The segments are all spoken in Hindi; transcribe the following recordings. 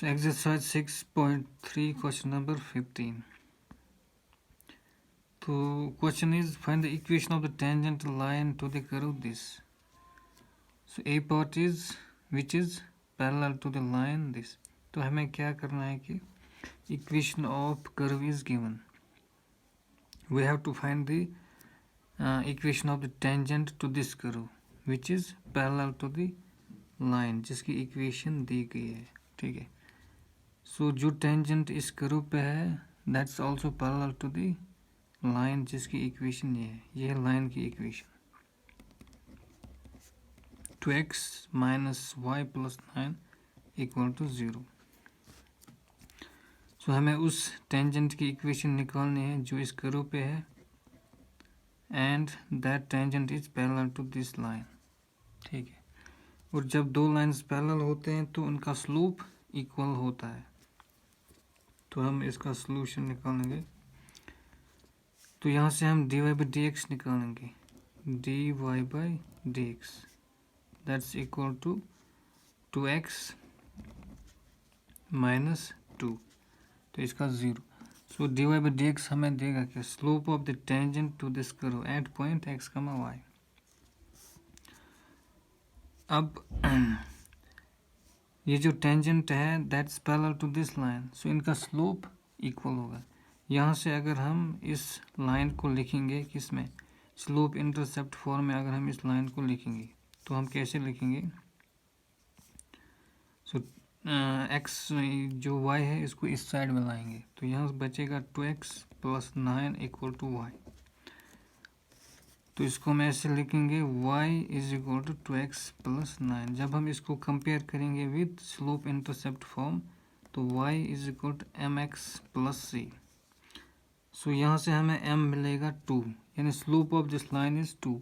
So exercise 6.3 question number 15. So question is find the equation of the tangent line to the curve this. So A part is which is parallel to the line this. तो हमें क्या करना है कि equation of curve is given. We have to find the equation of the tangent to this curve which is parallel to the line जिसकी equation दी गई है. ठीक है. So जो tangent इस curve पे है that's also parallel to the line जिसकी equation ये है line की equation. 2x minus y plus 9 equal to 0. So हमें उस tangent की equation निकालनी है जो इस curve पे है and that tangent is parallel to this line. ठीक है. और जब दो lines parallel होते हैं तो उनका slope equal होता है. तो हम इसका solution निकालेंगे. तो यहाँ से हम dy by dx निकालेंगे. dy by dx that's equal to 2x minus 2. तो इसका 0. So dy by dx हमें देगा कि slope of the tangent to this curve at point x, y. अब ये जो tangent है that's parallel to this line. So इनका slope equal होगा. यहाँ से अगर हम इस line को लिखेंगे किसमें slope intercept form में अगर हम इस line को लिखेंगे तो हम कैसे लिखेंगे. So x जो y है इसको इस साइड में लाएंगे तो यहाँ बचेगा 2x plus 9 equal to y. तो इसको हम ऐसे लिखेंगे y is equal to 2x plus 9. जब हम इसको कंपेयर करेंगे विद स्लोप इंटरसेप्ट फॉर्म तो y is equal to mx plus c. सो यहाँ से हमें m मिलेगा 2 यानी slope of this line is 2.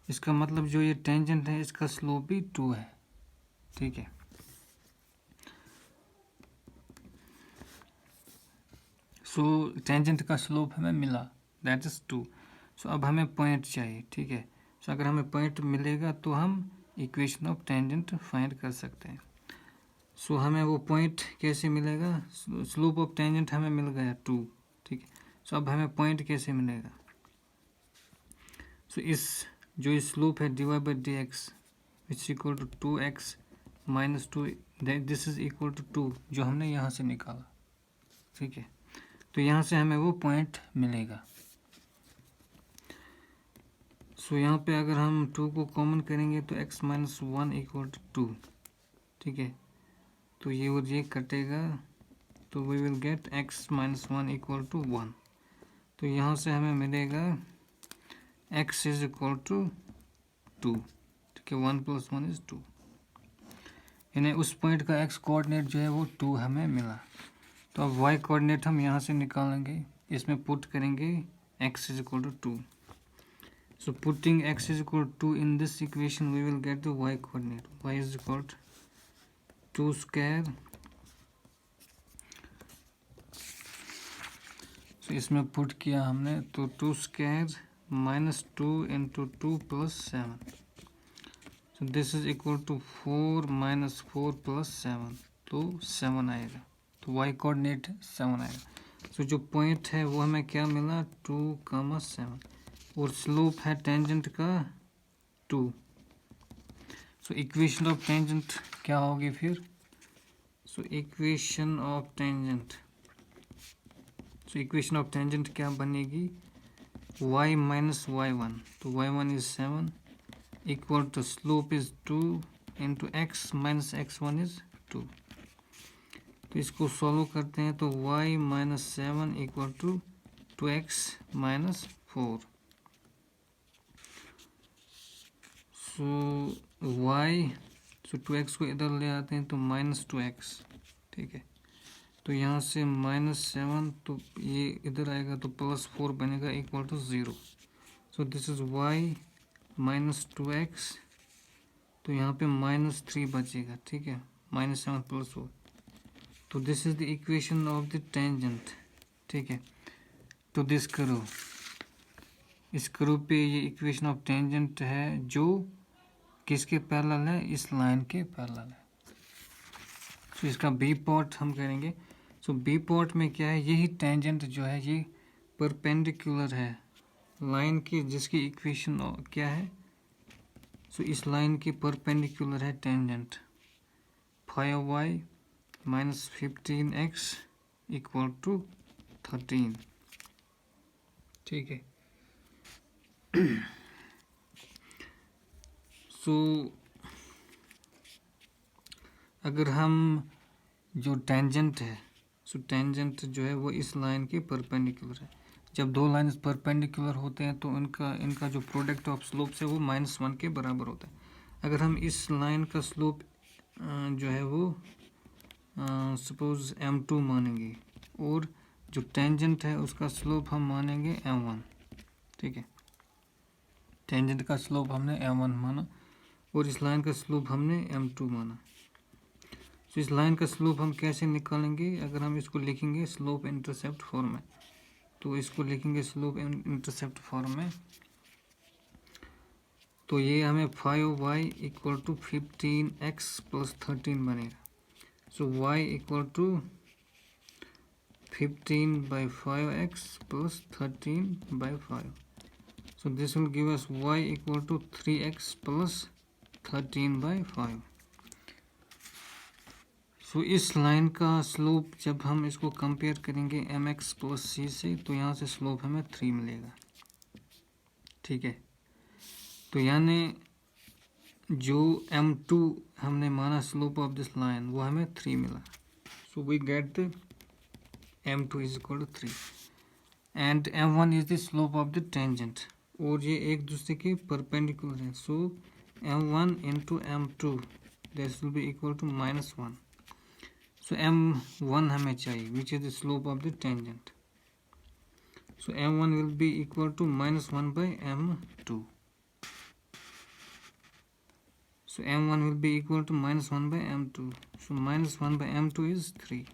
इसका मतलब जो ये टेंजेंट है इसका स्लोप भी 2 है. ठीक है. सो टेंजेंट का स्लोप हमें मिला दैट इज 2. सो अब हमें पॉइंट चाहिए. ठीक है. सो अगर हमें पॉइंट मिलेगा तो हम इक्वेशन ऑफ टेंजेंट फाइंड कर सकते हैं. सो हमें वो पॉइंट कैसे मिलेगा. स्लोप ऑफ टेंजेंट हमें मिल गया 2. ठीक है. सो अब हमें पॉइंट कैसे मिलेगा. सो इस जो स्लोप है dy by dx which equal to 2x minus 2 this is equal to 2 जो हमने यहाँ से निकाला. ठीक है. तो यहाँ से हमें वो पॉइंट मिलेगा. सो यहाँ पे अगर हम 2 को कॉमन करेंगे तो x माइनस 1 इक्वल टू 2. ठीक है. तो ये और ये कटेगा तो we will get x minus 1 equal to 1. तो यहाँ से हमें मिलेगा x इज इक्वल टू 2. ठीक है. 1 प्लस 1 इज 2 यानी उस पॉइंट का x कोऑर्डिनेट जो है वो 2 हमें मिला. तो अब y कोऑर्डिनेट हम यहाँ से निकालेंगे. इसमें पुट करेंगे x is equal to 2. So putting x is equal to 2 in this equation we will get the y coordinate. Y is equal to 2 square. So इसमें पुट किया हमने तो 2 square minus 2 into 2 plus 7. So this is equal to 4 minus 4 plus 7. तो 7 आएगा. तो y coordinate 7 आएगा. So जो पॉइंट है वो हमें क्या मिला 2, 7 और स्लोप है टेंजेंट का 2. सो इक्वेशन ऑफ टेंजेंट क्या होगी फिर. सो इक्वेशन ऑफ टेंजेंट क्या बनेगी y माइनस y1. तो y1 is 7 equal to slope is 2 into x minus x1 is 2. तो इसको सॉल्व करते हैं तो y minus 7 equal to 2x minus 4. So y so 2x को इधर ले आते हैं तो माइनस 2x. ठीक है. तो यहाँ से माइनस 7 तो ये इधर आएगा तो प्लस 4 बनेगा equal to 0. So this is y minus 2x. तो यहाँ पे माइनस 3 बचेगा. ठीक है. Minus 7 plus 4. तो this is the equation of the tangent. ठीक है. तो दिस कर्व इस कर्व पे ये इक्वेशन ऑफ टेंजेंट है जो किसके पैरेलल है इस लाइन के पैरेलल है. सो इसका बी पार्ट हम करेंगे। सो बी पार्ट में क्या है, यही टेंजेंट जो है ये परपेंडिकुलर है लाइन की, जिसकी इक्वेशन क्या है, सो इस लाइन की परपेंडिकुलर है tangent 5y minus 15x equal to 13। ठीक है। सो अगर हम जो टेंजेंट है, सो टेंजेंट जो है वो इस लाइन के परपेंडिकुलर है। जब दो लाइन परपेंडिकुलर होते हैं तो इनका जो प्रोडक्ट ऑफ स्लोप्स है वो -1 के बराबर होता है। अगर हम इस लाइन का स्लोप जो है वो सपोज m2 मानेंगे और जो टेंजेंट है उसका स्लोप हम मानेंगे m1। ठीक है, टेंजेंट का स्लोप हमने m1 माना और इस लाइन का स्लोप हमने m2 माना। तो इस लाइन का स्लोप हम कैसे निकालेंगे, अगर हम इसको लिखेंगे स्लोप इंटरसेप्ट फॉर्म में, तो इसको लिखेंगे स्लोप इंटरसेप्ट फॉर्म में, तो ये हमें 5y equal to 15x plus 13 बनेगा। So y equal to 15/5x plus 13/5। So this will give us y equal to 3x plus 13/5। So इस लाइन का स्लोप जब हम इसको कंपेयर करेंगे mx प्लस c से, तो यहाँ से स्लोप हमें 3 मिलेगा। ठीक है, तो यानी जो m2 हमने माना स्लोप ऑफ दिस लाइन वो हमें 3 मिला। So we get the m2 is equal to 3 and m1 is the slope of the tangent, और ये एक दूसरे के परपेंडिकुलर है। So m1 into m2 this will be equal to -1। So m1 हमें चाहिए which is the slope of the tangent. So m1 will be equal to -1/m2। So m1 will be equal to -1/m2. So -1/m2 is 3.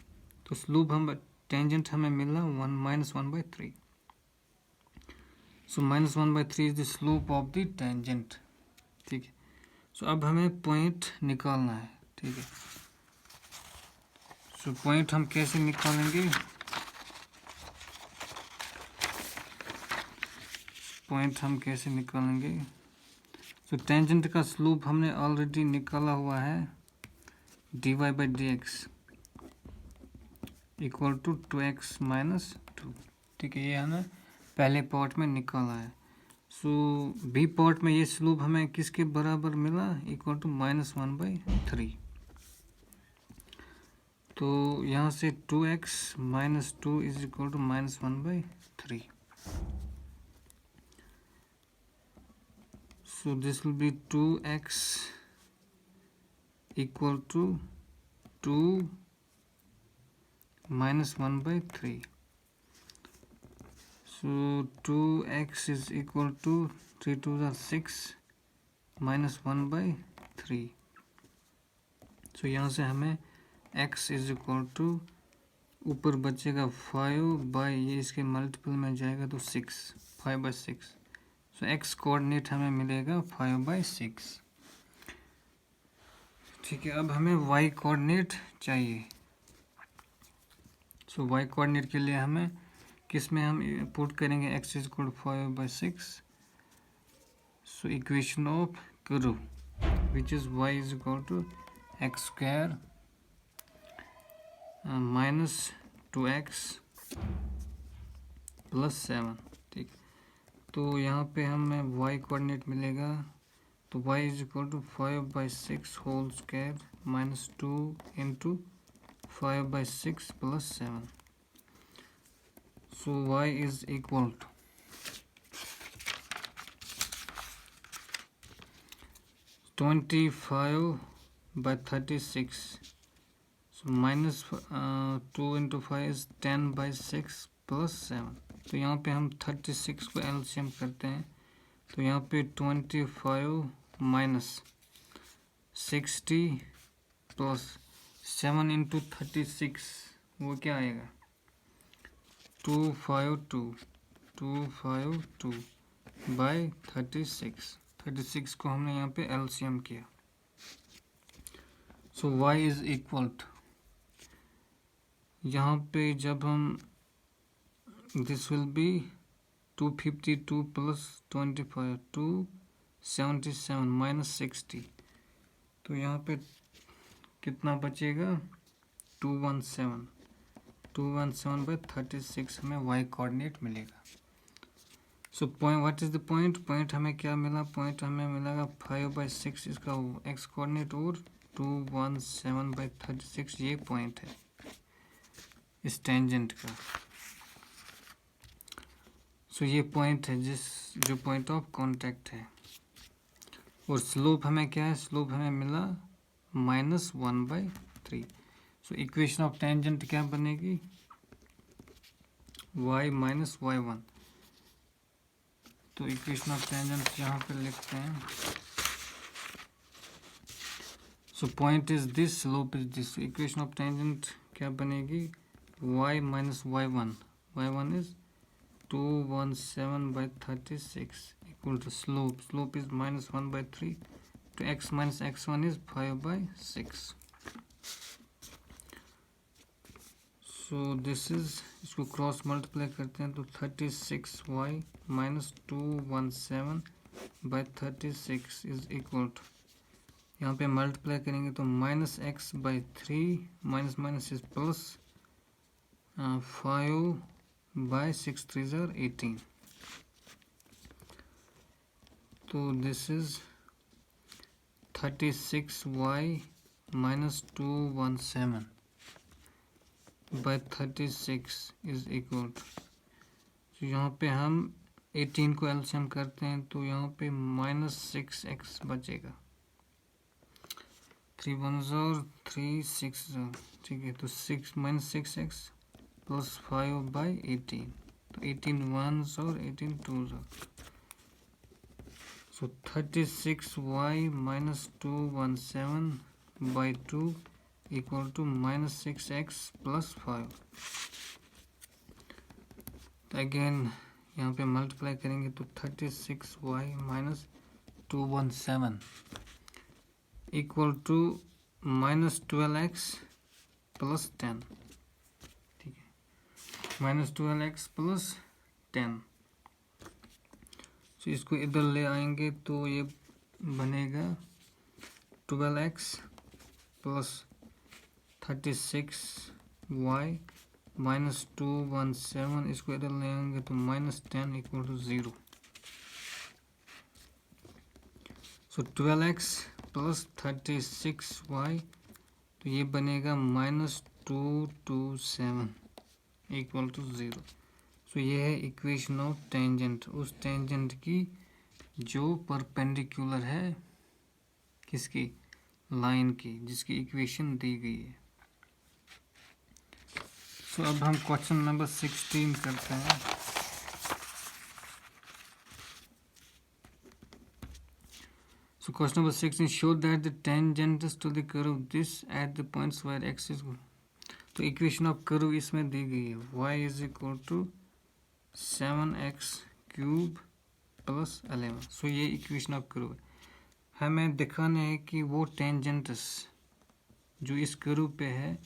तो स्लोप हम टेंजेंट हमें मिला -1/3। So -1/3 is the slope of the tangent। ठीक है, सो अब हमें पॉइंट निकालना है। ठीक है, सो पॉइंट हम कैसे निकालेंगे, तो टेंजेंट का स्लोप हमने ऑलरेडी निकाला हुआ है dy/dx equal to 2x minus 2। ठीक है, ये हमने पहले पार्ट में निकाला है। सो बी पार्ट में ये स्लोप हमें किसके बराबर मिला, इक्वल टू -1/3। तो यहाँ से 2x minus 2 is equal to -1/3। So this will be 2x equal to 2 minus 1/3. So 2x is equal to 3 to the 6 minus 1/3. So यहाँ से हमें x is equal to ऊपर बचेगा 5 ये इसके मल्टीपल में जाएगा तो 6, 5/6। सो x कोऑर्डिनेट हमें मिलेगा 5/6। ठीक है, अब हमें y कोऑर्डिनेट चाहिए। सो y कोऑर्डिनेट के लिए हमें किस में हम पुट करेंगे, x is equal to 5/6। So equation of करो which is y is equal to x² minus 2x plus 7। ठीक, तो यहाँ पे हमें y कोऑर्डिनेट मिलेगा, तो y is equal to 5/6 whole square minus 2 into 5/6 plus 7। So y is equal to 25/36। So minus 2 into 5 is 10/6 plus 7। तो यहाँ पे हम 36 को एलसीएम करते हैं, तो यहाँ पे 25 माइनस 60 प्लस 7 इंटू 36 वो क्या आएगा, 252/36। 36 को हमने यहाँ पे एलसीएम किया। सो y इज इक्वल टू यहाँ पे जब हम this will B 252 plus 25 277 minus 60, तो यहाँ पे कितना बचेगा 217/36 हमें y कोऑर्डिनेट मिलेगा। So point what is the point, point हमें क्या मिला, पॉइंट हमें मिलेगा 5/6 इसका x कोऑर्डिनेट और 217/36 ये पॉइंट है इस टेंजेंट का। सो ये पॉइंट है जो पॉइंट ऑफ कांटेक्ट है। और स्लोप हमें क्या है, स्लोप हमें मिला -1/3। सो इक्वेशन ऑफ टेंजेंट क्या बनेगी, y माइनस y1। तो इक्वेशन ऑफ टेंजेंट यहाँ पे लिखते हैं। So point is this, slope is this. Equation of tangent क्या बनेगी, y minus y1, y1 is 217/36 equal to slope is -1/3, to x minus x1 is 5/6। so this is, इसको क्रॉस मल्टीप्लाई करते हैं तो 36y minus 217/36 is equal to, यहाँ पे मल्टीप्लाई करेंगे तो -x/3 minus minus is plus 5/6 3 are 18। तो this is 36y minus 217/36 is equal to, तो यहाँ पे हम 18 को एलसीएम करते हैं तो यहाँ पे -6x बचेगा, 3 1 3 6, ठीक है। तो 6-6x प्लस 5/18, तो 18 1s और 18 2s। So 36y minus 217/2 equal to -6x plus 5। तो अगेन यहाँ पे मल्टीप्लाई करेंगे तो 36y minus 217 equal to -12x plus 10, ठीक है, -12x प्लस 10। तो इसको इधर ले आएंगे तो ये बनेगा 12x प्लस 36y माइनस 217, इसको इधर ले आएंगे तो -10 equal to 0। So 12x plus 36y, तो ये बनेगा -227 इक्वल टू 0। सो ये है इक्वेशन ऑफ टेंजेंट, उस टेंजेंट की जो परपेंडिकुलर है किसकी, लाइन की, जिसकी इक्वेशन दी गई है। सो अब हम क्वेश्चन नंबर 16 करते हैं। So question number 16, show that the tangents to the curve this at the points where x is, तो इक्वेशन ऑफ कर्व इसमें दी गई है, y is equal to 7x cube plus 11। So ये इक्वेशन ऑफ कर्व है। हमें दिखाना है कि वो टेंजेंट्स जो इस कर्व पे है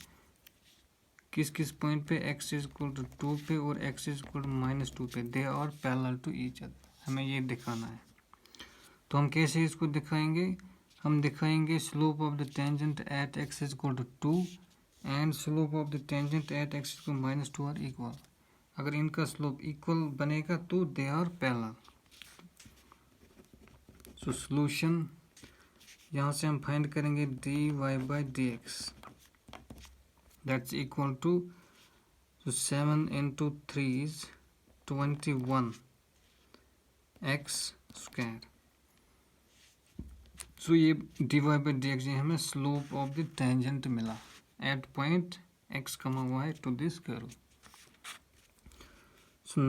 किस किस पॉइंट पे x इज इक्वल टू 2 पे और x इज इक्वल टू -2 पे, they are parallel to each other, हमें ये दिखाना है। तो हम कैसे इसको दिखाएंगे, हम दिखाएंगे slope of the tangent at x is equal to 2 and slope of the tangent at x is equal -2 are equal. अगर इनका स्लोप इक्वल बनेगा तो they are parallel. So solution यहाँ से हम फाइंड करेंगे dy/dx that's equal to 7 × 3 is 21x square. So ये dy/dx ये हमें स्लोप ऑफ द टेंजेंट मिला at point x, y to this curve. So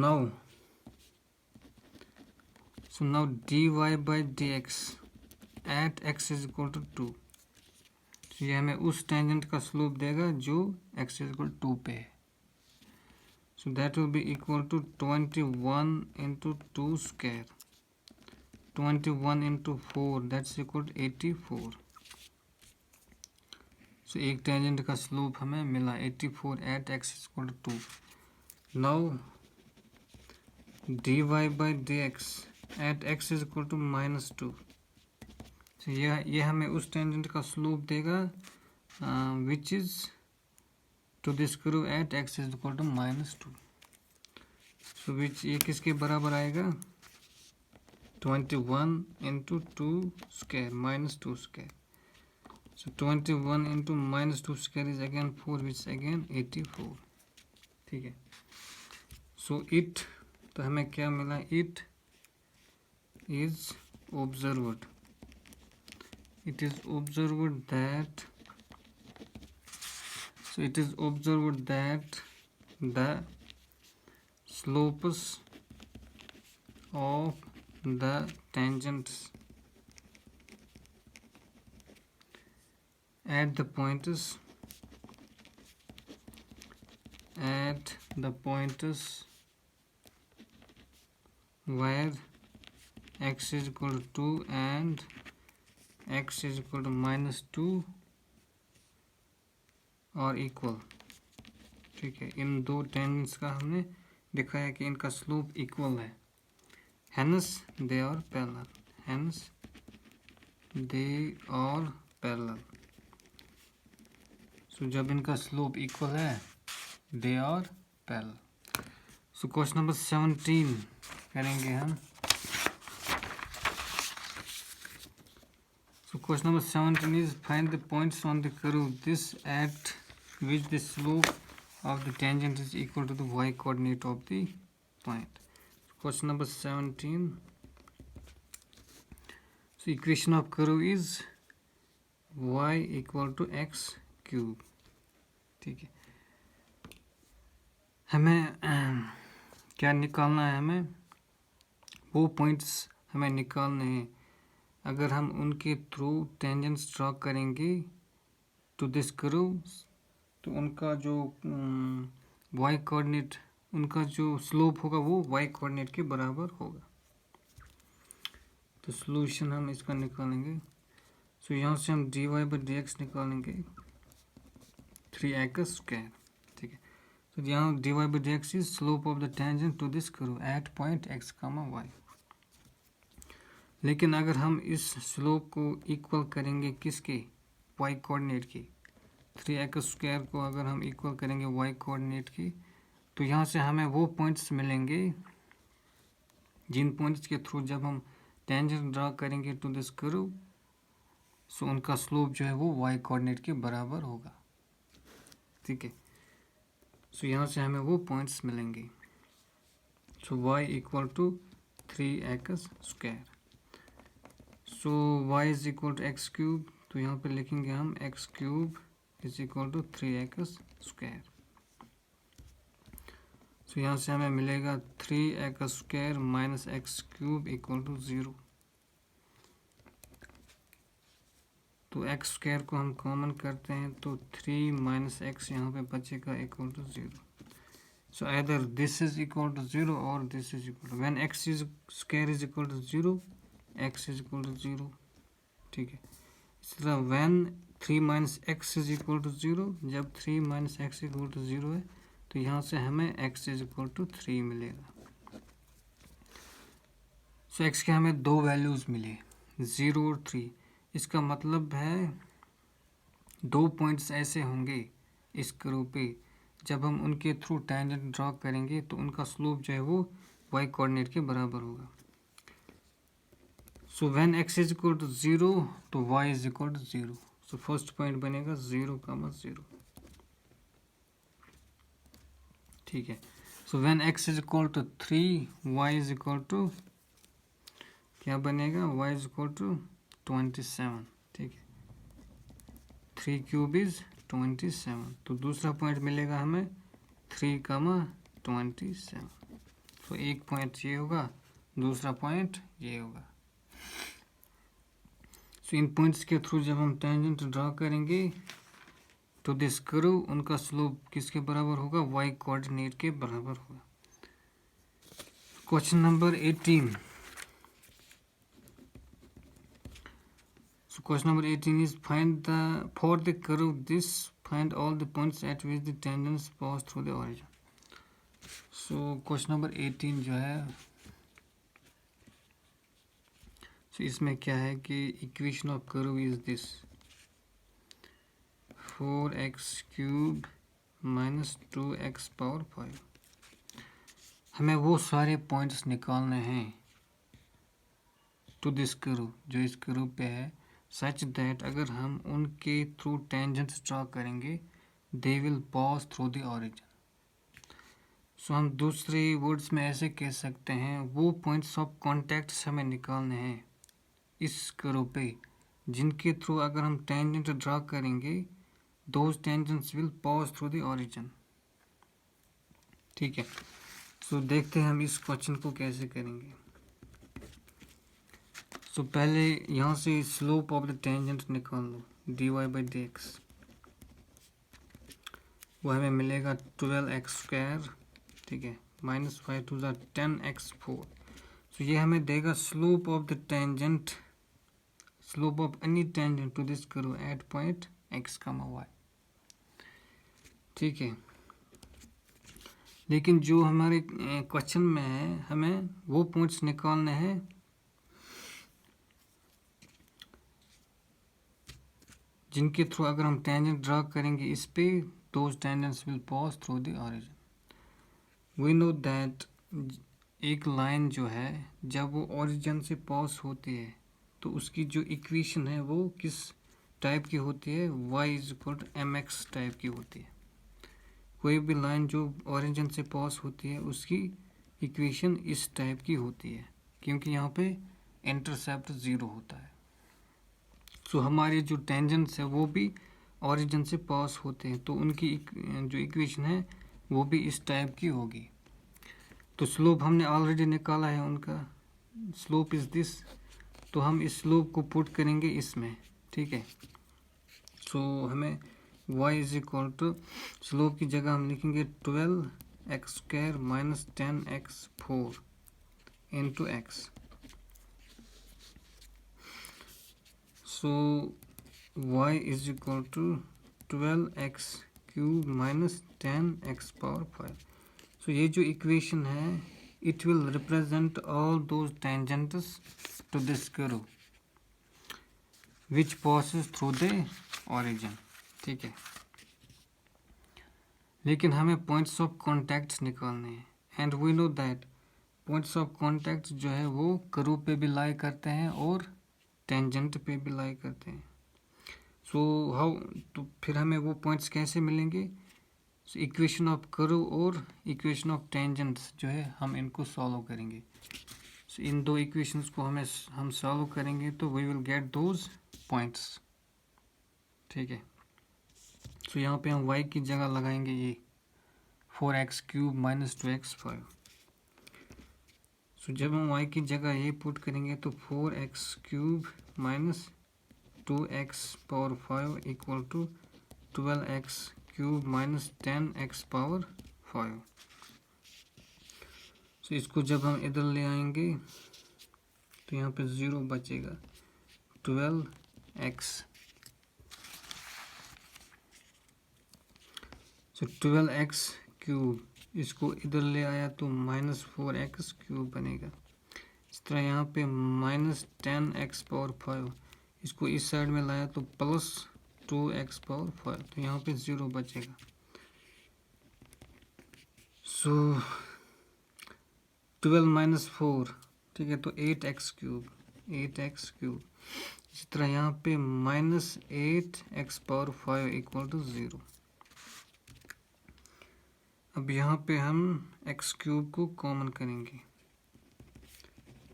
now dy/dx at x is equal to 2, तो ये हमें उस टेंजेंट का स्लोप देगा जो x is equal to 2 पे है। So that will be equal to 21 × 2 square, 21 × 4 that's equal to 84। सो एक टेंजेंट का स्लोप हमें मिला 84 at x equal to 2। Now dy by d x at x is equal to -2। तो ये हमें उस टेंजेंट का स्लोप देगा which is to this curve at x is equal to -2। So which ये किसके बराबर आएगा 21 into 2 square -2 square. So 21 into -2 square is again 4 which again 84। ठीक है। सो इट तो हमें क्या मिला it is observed that the slopes of the tangents at the points where x is equal to 2 and x is equal to -2 और इक्वल। ठीक है, इन दो टेंजेंट्स का हमने दिखाया कि इनका स्लोप इक्वल है, hence they are parallel. So जब इनका स्लोप इक्वल है they are parallel. So question number 17 करेंगे हम। So question number 17 is find the points on the curve this at which the slope of the tangent is equal to the y coordinate of the point. Question number 17. So equation of curve is y equal to x cube. ठीक है, हमें क्या निकालना है, हमें वो पॉइंट्स हमें निकालने हैं। अगर हम उनके थ्रू टेंजेंट्स ड्रॉ करेंगे टू दिस कर्व तो उनका जो वाई कोऑर्डिनेट, उनका जो स्लोप होगा वो वाई कोऑर्डिनेट के बराबर होगा। तो सॉल्यूशन हम इसका निकालेंगे। सो यहाँ से हम dy बाई डी एक्स निकालेंगे 3x स्क्वायर। ठीक है, तो यहाँ dy by d x is slope of the tangent to this curve at point x, y। लेकिन अगर हम इस स्लोप को इक्वल करेंगे किसके, y कोऑर्डिनेट की, 3x स्क्वायर को अगर हम इक्वल करेंगे y कोऑर्डिनेट की, तो यहाँ से हमें वो पॉइंट्स मिलेंगे जिन पॉइंट्स के थ्रू जब हम टेंजेंट ड्रा करेंगे टू दिस कर्व, सो उनका स्लोप जो है वो y कोऑर्डिनेट के बराबर होगा। ठीक है, सो यहाँ से हमें वो पॉइंट्स मिलेंगे। So y equal to 3x square. So y is equal to x cube, तो यहाँ पे लिखेंगे हम x cube is equal to 3x square. So यहाँ से हमें मिलेगा 3x square minus x cube equal to 0। तो एक्स स्क्वायर को हम कॉमन करते हैं तो 3 माइनस एक्स यहाँ पे बचेगा equal to 0। So either this is equal to 0 और this is equal to, when x is square is equal to 0 x is equal to 0। ठीक है, इस तरह when 3 minus x is equal to 0, जब 3 माइनस एक्स इक्वल टू 0 है तो यहाँ से हमें x इज इक्वल टू 3 मिलेगा। सो x के हमें दो वैल्यूज़ मिले 0 और 3। इसका मतलब है दो पॉइंट्स ऐसे होंगे इस कर्व पे, जब हम उनके थ्रू टेंजेंट ड्रॉ करेंगे तो उनका स्लोप जो है वो y कोऑर्डिनेट के बराबर होगा। So when x is equal to 0 तो y is equal to 0। So first point बनेगा 0, 0। ठीक है, so when x is equal to 3 y is equal to क्या बनेगा, y इज इक्वल टू 27। ठीक है, 3 क्यूब इज 27। तो दूसरा पॉइंट मिलेगा हमें 3, 27। तो एक पॉइंट ये होगा, दूसरा पॉइंट ये होगा। सो इन पॉइंट्स के थ्रू जब हम टेंजेंट ड्रॉ करेंगे तो दिस कर्व, उनका स्लोप किसके बराबर होगा, y कोऑर्डिनेट के बराबर होगा। Question number 18। So question number 18 is for the curve this find all the points at which the tangents pass through the origin. So question number 18 जो है, so इसमें क्या है कि equation of curve is this 4x cube minus 2x power 5. हमें वो सारे पॉइंट्स निकालने हैं टू दिस कर्व जो इस कर्व पे है, सच दैट अगर हम उनके थ्रू टेंजेंट्स ड्रा करेंगे they will pass through the origin. So हम दूसरे वर्ड्स में ऐसे कह सकते हैं वो पॉइंट्स ऑफ कॉन्टैक्ट्स हमें निकालने हैं इस कर्व पे जिनके थ्रू अगर हम टेंजेंट ड्रा करेंगे those tangents will pass through the origin. ठीक है, सो देखते हैं हम इस क्वेश्चन को कैसे करेंगे. सो पहले यहाँ से स्लोप ऑफ द टेंजेंट निकाल लो dy बाई डी एक्स, वो हमें मिलेगा 12x². ठीक है, माइनस 5 टू ज़ा 10x4. सो ये हमें देगा slope of the tangent, slope of any tangent to this curve at point x, y. ठीक है, लेकिन जो हमारे क्वेश्चन में है हमें वो पॉइंट्स निकालने हैं जिनके थ्रू अगर हम टेंजेंट ड्रा करेंगे इस पे those tangents will pass through the origin. We know that एक लाइन जो है जब वो ऑरिजिन से पास होती है तो उसकी जो इक्वेशन है वो किस टाइप की होती है, y is equal to mx type की होती है. कोई भी लाइन जो ओरिजिन से पास होती है उसकी इक्वेशन इस टाइप की होती है क्योंकि यहाँ पे इंटरसेप्ट 0 होता है. सो हमारे जो टेंजेंट्स है वो भी ओरिजिन से पास होते हैं तो उनकी जो इक्वेशन है वो भी इस टाइप की होगी. तो स्लोप हमने ऑलरेडी निकाला है, उनका स्लोप इज दिस, तो हम इस स्लोप को पुट करेंगे इसमें. ठीक है, सो हमें y is equal to slope की जगह हम लिखेंगे 12x² minus 10x4 into x. So y is equal to 12x³ minus 10x power 5. So ये जो इक्वेशन है it will represent all those tangents to this curve which passes through the origin. ठीक है, लेकिन हमें पॉइंट्स ऑफ कॉन्टैक्ट्स निकालने हैं and we know that points of contacts जो है वो कर्व पे भी लाई करते हैं और टेंजेंट पे भी लाई करते हैं. सो हाउ, तो फिर हमें वो पॉइंट्स कैसे मिलेंगे, इक्वेशन ऑफ कर्व और इक्वेशन ऑफ टेंजेंट्स जो है हम इनको सॉल्व करेंगे. सो इन दो इक्वेशंस को हम सॉल्व करेंगे तो we will get those points. ठीक है, सो यहाँ पे हम y की जगह लगाएंगे ये 4x³ माइनस 2x5. सो जब हम y की जगह ये पुट करेंगे तो 4x³ minus 2x power 5 equal to 12x³ minus 10x power 5. So इसको जब हम इधर ले आएंगे तो यहाँ पे 0 बचेगा 12x. सो 12x³ इसको इधर ले आया तो माइनस 4x³ बनेगा. इस तरह यहाँ पे माइनस 10x पावर 5 इसको इस साइड में लाया तो प्लस 2x पावर 5, तो यहाँ पे 0 बचेगा. सो 12 माइनस 4, ठीक है, तो 8x³. इसी तरह यहाँ पे minus 8x power 5 equal to 0. अब यहाँ पे हम x³ को कॉमन करेंगे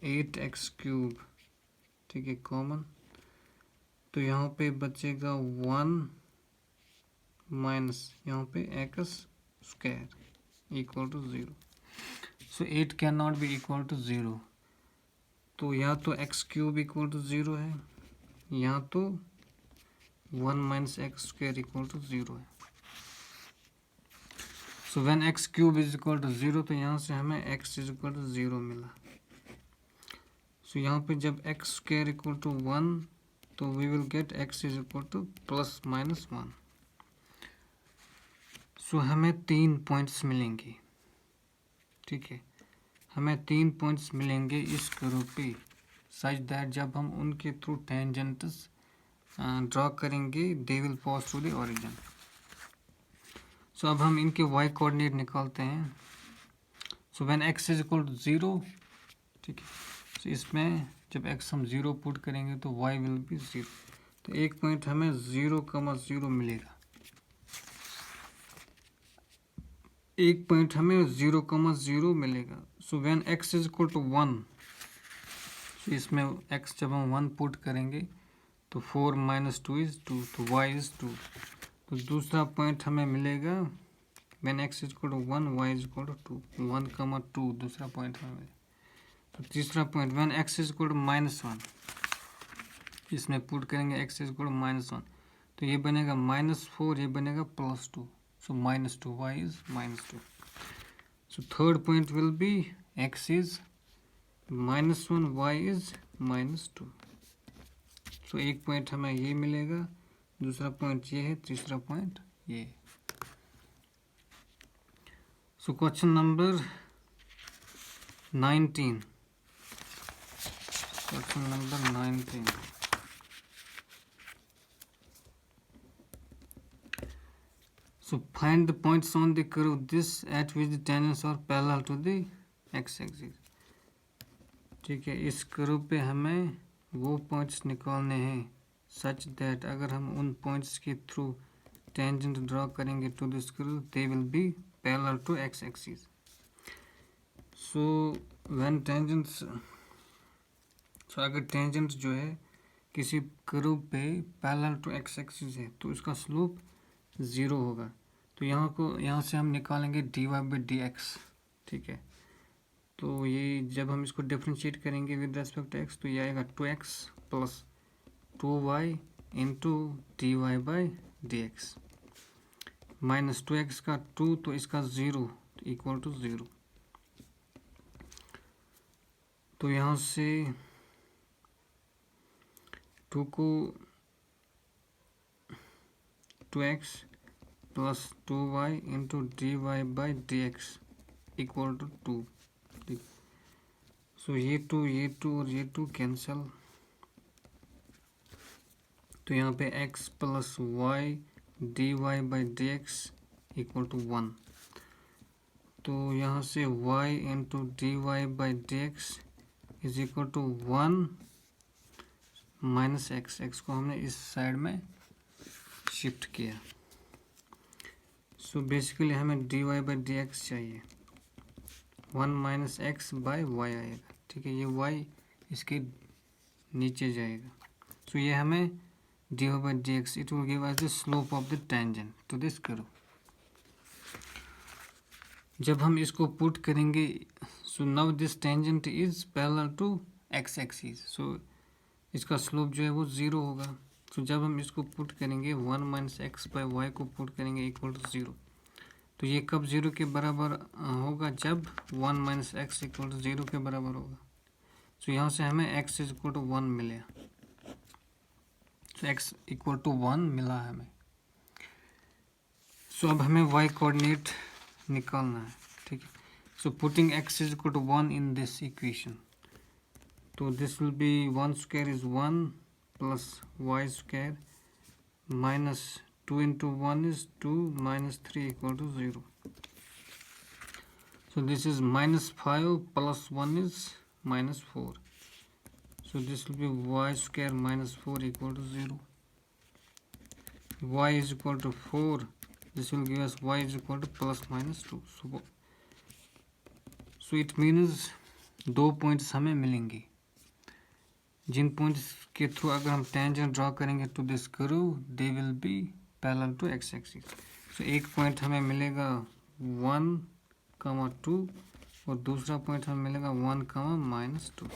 8x³. ठीक है, कॉमन, तो यहाँ पे बचेगा 1 माइनस यहाँ पे x² equal to 0. So 8 can not be equal to 0, तो या तो x³ इक्वल टू 0 है या तो 1 माइनस x² इक्वल टू 0 है. So when x³ is equal to 0 तो यहाँ से हमें x इज इक्वल टू 0 मिला. सो यहाँ पे जब x² इक्वल टू 1 तो we will get x is equal to plus minus 1। So हमें 3 पॉइंट्स मिलेंगे, ठीक है, हमें 3 पॉइंट्स मिलेंगे इस कर्व पे, सच दैट जब हम उनके थ्रू टेंजेंट्स ड्रॉ करेंगे they will pass through the origin. So अब हम इनके y कोऑर्डिनेट निकालते हैं। So when x is equal to 0, ठीक है, सो इसमें जब x हम 0 पुट करेंगे तो y विल बी 0। तो एक पॉइंट हमें 0,0 मिलेगा, एक पॉइंट हमें 0,0 मिलेगा। So when x is equal to 1, so इसमें x जब हम 1 पुट करेंगे तो 4 माइनस 2 इज 2, तो y इज 2। तो दूसरा पॉइंट हमें मिलेगा when x is equal to 1, y is equal to 2, 1,2 दूसरा पॉइंट हमें मिलेगा। तो तीसरा point when x is equal to -1, इसमें पुट करेंगे x इज इक्वल टू -1, तो ये बनेगा -4, ये बनेगा +2, सो -2, y is -2। So third point will be x is -1, y is -2। सो एक पॉइंट हमें ये मिलेगा, दूसरा पॉइंट ये है, तीसरा पॉइंट ये है। सो question number 19, question number 19, so find the points on the curve this at which the tangents are parallel to the x-axis। ठीक है, इस कर्व पे हमें वो पॉइंट्स निकालने हैं सच दैट अगर हम उन पॉइंट्स के थ्रू टेंजेंट ड्रॉ करेंगे to this curve they will be parallel to x-axis। So when tangents, so अगर टेंजेंट जो है किसी कर्व पे पैरेलल टू x-axis है तो उसका स्लोप 0 होगा। तो यहाँ से हम निकालेंगे dy/dx, ठीक है। तो ये जब हम इसको डिफ्रेंशिएट करेंगे विद रेस्पेक्ट टू x तो ये आएगा 2x plus 2y into dy/dx, minus 2x का 2 तो इसका 0 इक्वल टू 0। तो यहाँ से 2 को 2x plus 2y into dy/dx equal to 2। So ये 2 और ये 2 कैंसल, तो यहाँ पे x plus y dy/dx equal to 1। तो यहाँ से y into dy/dx is equal to 1 minus x को हमने इस साइड में शिफ्ट किया। सो बेसिकली हमें dy/dx चाहिए, 1 माइनस x बाय वाई आएगा, ठीक है, ये y इसके नीचे जाएगा। सो ये हमें dy/dx it will give us the slope of the tangent to this curve. जब हम इसको पुट करेंगे, so now this tangent is parallel to x-axis, so इसका स्लोप जो है वो 0 होगा। सो जब हम इसको पुट करेंगे 1 माइनस x बाय वाई को पुट करेंगे इक्वल टू 0, तो ये कब 0 के बराबर होगा, जब 1 माइनस एक्स इक्वल टू 0 के बराबर होगा। सो यहाँ से हमें x इज इक्वल टू 1 मिले, सो x इक्वल टू 1 मिला हमें। सो अब हमें y कोऑर्डिनेट निकालना है, ठीक है। So putting x is equal to 1 in this equation, तो this will be 1 square is 1 plus y square minus 2 into 1 is 2 minus 3 equal to 0. So this is minus 5 plus 1 is minus 4. So this will be y square minus 4 equal to 0. Y is equal to 4. This will give us y is equal to plus minus 2. So it means 2 points हमें मिलेंगे, जिन पॉइंट्स के थ्रू अगर हम टेंजेंट ड्रॉ करेंगे to this curve they will be parallel to x-axis। So एक पॉइंट हमें मिलेगा 1, 2 और दूसरा पॉइंट हमें मिलेगा 1, -2।